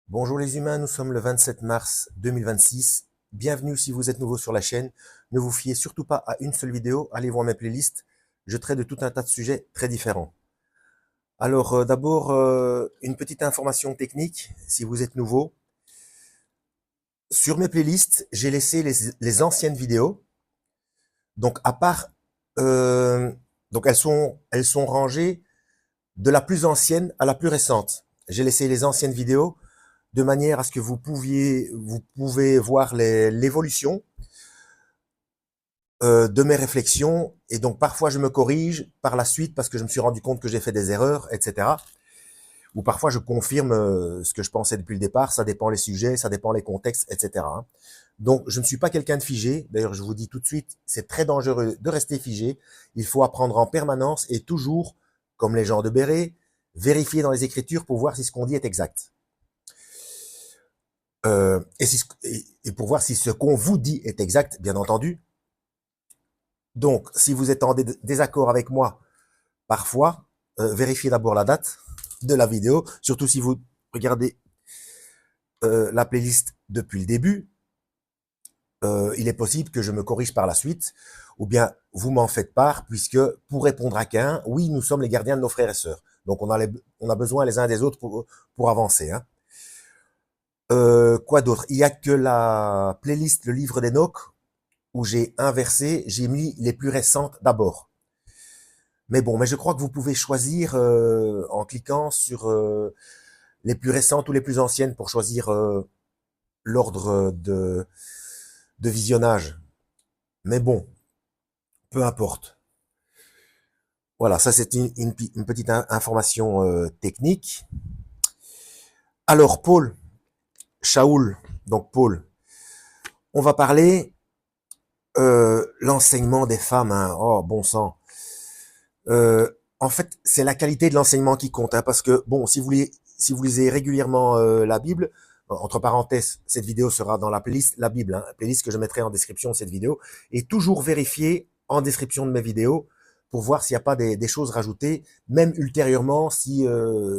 Bonjour les humains, nous sommes le 27 mars 2026. Bienvenue si vous êtes nouveau sur la chaîne. Ne vous fiez surtout pas à une seule vidéo, allez voir mes playlists. Je traite de tout un tas de sujets très différents. Alors d'abord, une petite information technique, si vous êtes nouveau. Sur mes playlists, j'ai laissé les anciennes vidéos. Donc à part, euh, donc elles sont rangées de la plus ancienne à la plus récente. J'ai laissé les anciennes vidéos de manière à ce que vous pouvez voir l'évolution de mes réflexions. Et donc parfois je me corrige par la suite parce que je me suis rendu compte que j'ai fait des erreurs, etc. Ou parfois je confirme ce que je pensais depuis le départ. Ça dépend les sujets, ça dépend les contextes, etc. Donc je ne suis pas quelqu'un de figé. D'ailleurs je vous dis tout de suite, c'est très dangereux de rester figé. Il faut apprendre en permanence et toujours, comme les gens de Béret, vérifier dans les écritures pour voir si ce qu'on dit est exact. Et pour voir si ce qu'on vous dit est exact, bien entendu. Donc, si vous êtes en désaccord avec moi, parfois, vérifiez d'abord la date de la vidéo, surtout si vous regardez la playlist depuis le début. Il est possible que je me corrige par la suite, ou bien vous m'en faites part, puisque pour répondre à qu'un, oui, nous sommes les gardiens de nos frères et sœurs. Donc, on a besoin les uns des autres pour avancer. Hein. Quoi d'autre? Il y a que la playlist Le Livre d'Enoch où j'ai inversé, j'ai mis les plus récentes d'abord. Mais bon, mais je crois que vous pouvez choisir en cliquant sur les plus récentes ou les plus anciennes pour choisir l'ordre de visionnage. Mais bon, peu importe. Voilà, ça c'est une petite information technique. Alors Paul, Shaoul, donc Paul, on va parler l'enseignement des femmes. Hein. Oh, bon sang. En fait, c'est la qualité de l'enseignement qui compte, hein, parce que bon, si vous lisez régulièrement la Bible, entre parenthèses, cette vidéo sera dans la playlist la Bible, hein, playlist que je mettrai en description de cette vidéo, et toujours vérifier en description de mes vidéos pour voir s'il n'y a pas des choses rajoutées, même ultérieurement, si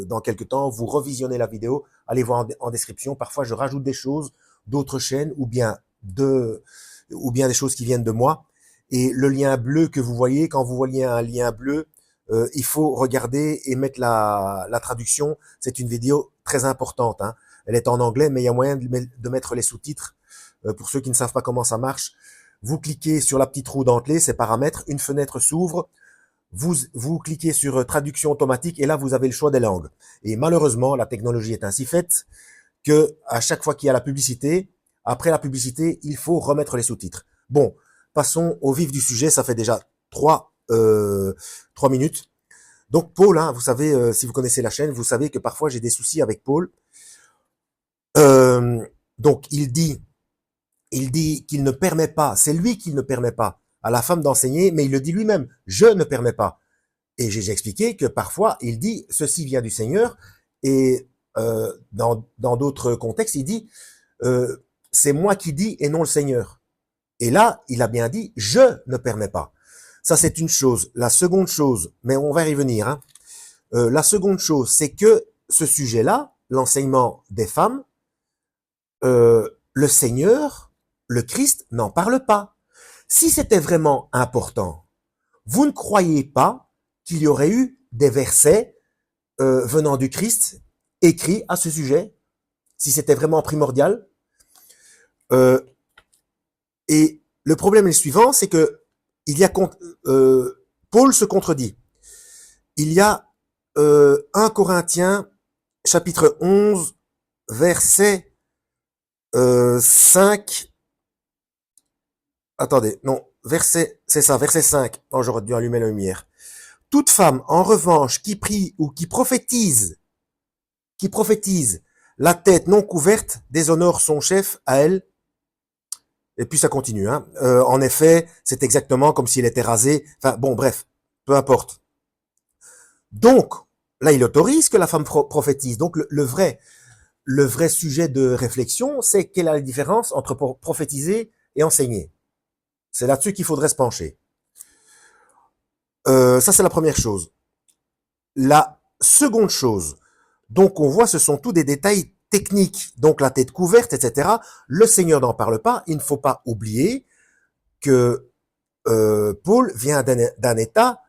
dans quelques temps vous revisionnez la vidéo, allez voir en description. Parfois, je rajoute des choses d'autres chaînes ou bien des choses qui viennent de moi. Et le lien bleu que vous voyez, quand vous voyez un lien bleu, il faut regarder et mettre la traduction. C'est une vidéo très importante. Hein. Elle est en anglais, mais il y a moyen de mettre les sous-titres. Pour ceux qui ne savent pas comment ça marche, vous cliquez sur la petite roue dentelée, c'est paramètres, une fenêtre s'ouvre, vous cliquez sur traduction automatique et là vous avez le choix des langues. Et malheureusement, la technologie est ainsi faite que à chaque fois qu'il y a la publicité, après la publicité, il faut remettre les sous-titres. Bon, passons au vif du sujet, ça fait déjà 3 minutes. Donc Paul, hein, vous savez, si vous connaissez la chaîne, vous savez que parfois j'ai des soucis avec Paul. Euh, donc il dit qu'il ne permet pas, c'est lui qui ne permet pas à la femme d'enseigner, mais il le dit lui-même, je ne permets pas. Et j'ai expliqué que parfois il dit ceci vient du Seigneur, et dans d'autres contextes il dit c'est moi qui dis et non le Seigneur. Et là il a bien dit je ne permets pas. Ça c'est une chose. La seconde chose, mais on va y revenir. Hein. La seconde chose, c'est que ce sujet-là, l'enseignement des femmes, le Seigneur, le Christ n'en parle pas. Si c'était vraiment important, vous ne croyez pas qu'il y aurait eu des versets venant du Christ écrits à ce sujet, si c'était vraiment primordial. Euh, et le problème est le suivant, c'est que il y a Paul se contredit. Il y a 1 Corinthiens chapitre 11 verset 5. Attendez, non, c'est ça, verset 5. Oh, j'aurais dû allumer la lumière. Toute femme, en revanche, qui prie ou qui prophétise, la tête non couverte, déshonore son chef à elle. Et puis ça continue. Hein. En effet, c'est exactement comme s'il était rasé. Enfin bon, bref, peu importe. Donc, là, il autorise que la femme prophétise. Donc, le vrai sujet de réflexion, c'est quelle est la différence entre prophétiser et enseigner. C'est là-dessus qu'il faudrait se pencher. Ça, c'est la première chose. La seconde chose, donc on voit, ce sont tous des détails technique, donc la tête couverte, etc. Le Seigneur n'en parle pas. Il ne faut pas oublier que Paul vient d'un état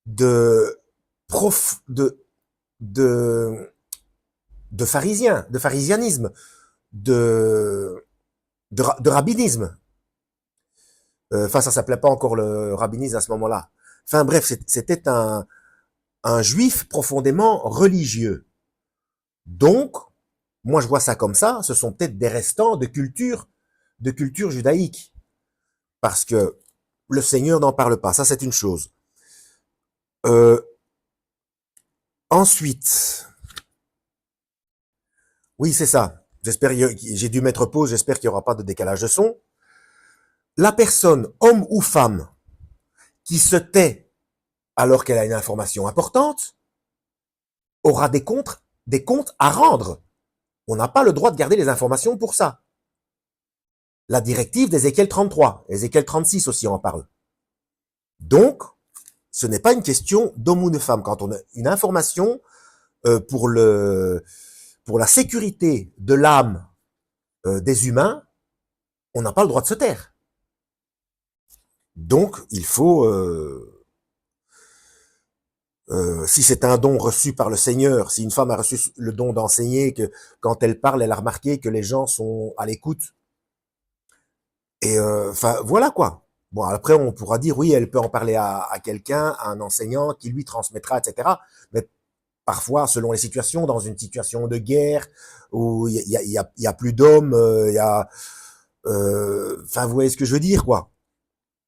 de prof, de, de pharisien, de pharisianisme, de rabbinisme. Enfin, ça s'appelait pas encore le rabbinisme à ce moment-là. Enfin bref, c'était un juif profondément religieux. Donc, moi je vois ça comme ça, ce sont peut-être des restants de culture judaïque. Parce que le Seigneur n'en parle pas, ça c'est une chose. Euh, ensuite, oui c'est ça, j'ai dû mettre pause, j'espère qu'il n'y aura pas de décalage de son. La personne, homme ou femme, qui se tait alors qu'elle a une information importante, aura des comptes à rendre. On n'a pas le droit de garder les informations pour ça. La directive d'Ézéchiel 33, Ézéchiel 36 aussi en parle. Donc, ce n'est pas une question d'homme ou de femme. Quand on a une information pour la sécurité de l'âme des humains, on n'a pas le droit de se taire. Donc, il faut, si c'est un don reçu par le Seigneur, si une femme a reçu le don d'enseigner, que quand elle parle, elle a remarqué que les gens sont à l'écoute. Et enfin, voilà quoi. Bon, après, on pourra dire, oui, elle peut en parler à quelqu'un, à un enseignant, qui lui transmettra, etc. Mais parfois, selon les situations, dans une situation de guerre, où il y a plus d'hommes, il y a... Enfin, vous voyez ce que je veux dire, quoi.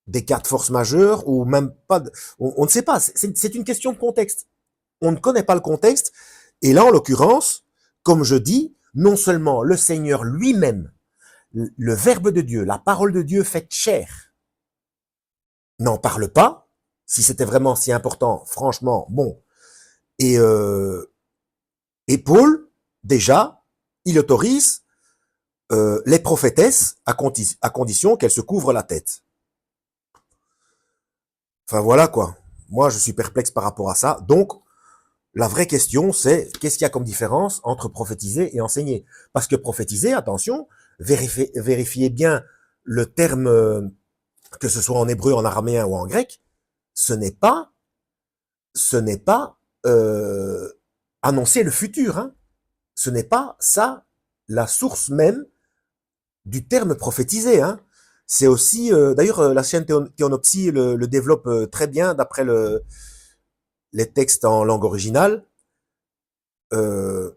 Des cas de force majeure, ou même pas... On ne sait pas, c'est une question de contexte. On ne connaît pas le contexte, et là, en l'occurrence, comme je dis, non seulement le Seigneur lui-même, le Verbe de Dieu, la parole de Dieu faite chair, n'en parle pas. Si c'était vraiment si important, franchement, bon. Et Paul, déjà, il autorise les prophétesses à condition qu'elles se couvrent la tête. Enfin voilà quoi. Moi, je suis perplexe par rapport à ça. Donc, la vraie question, c'est qu'est-ce qu'il y a comme différence entre prophétiser et enseigner? Parce que prophétiser, attention, vérifiez bien le terme, que ce soit en hébreu, en araméen ou en grec, ce n'est pas euh, annoncer le futur. Hein. Ce n'est pas ça la source même du terme prophétiser. Hein. C'est aussi, d'ailleurs, la chaîne Théonopsie le développe très bien d'après les textes en langue originale. Euh,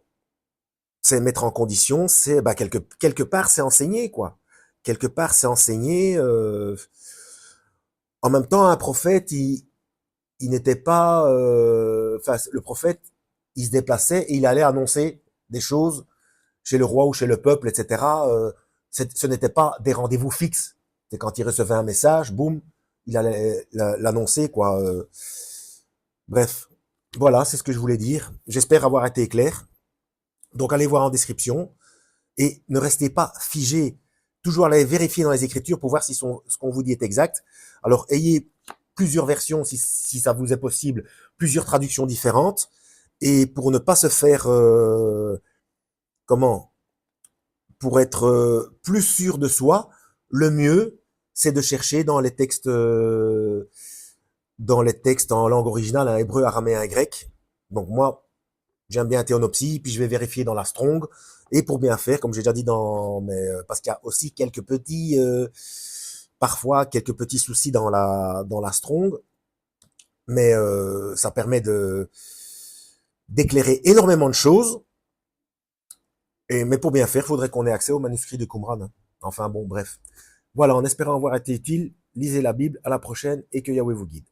c'est mettre en condition, c'est bah, quelque part c'est enseigner quoi. Quelque part c'est enseigner. En même temps, un prophète, il n'était pas, enfin le prophète, il se déplaçait et il allait annoncer des choses chez le roi ou chez le peuple, etc. Ce n'était pas des rendez-vous fixes. C'est quand il recevait un message, boum, il allait l'annoncer quoi. Bref, voilà, c'est ce que je voulais dire. J'espère avoir été clair. Donc allez voir en description et ne restez pas figé. Toujours aller vérifier dans les Écritures pour voir si ce qu'on vous dit est exact. Alors ayez plusieurs versions si ça vous est possible, plusieurs traductions différentes et pour ne pas se faire comment pour être plus sûr de soi, le mieux c'est de chercher dans les textes en langue originale, en hébreu, araméen et grec. Donc moi, j'aime bien Théonopsie, puis je vais vérifier dans la Strong. Et pour bien faire, comme j'ai déjà dit parce qu'il y a aussi quelques petits, parfois quelques petits soucis dans la Strong, mais ça permet d'éclairer énormément de choses. Mais pour bien faire, il faudrait qu'on ait accès au manuscrit de Qumran. Hein. Enfin bon, bref. Voilà, en espérant avoir été utile, lisez la Bible. À la prochaine et que Yahweh vous guide.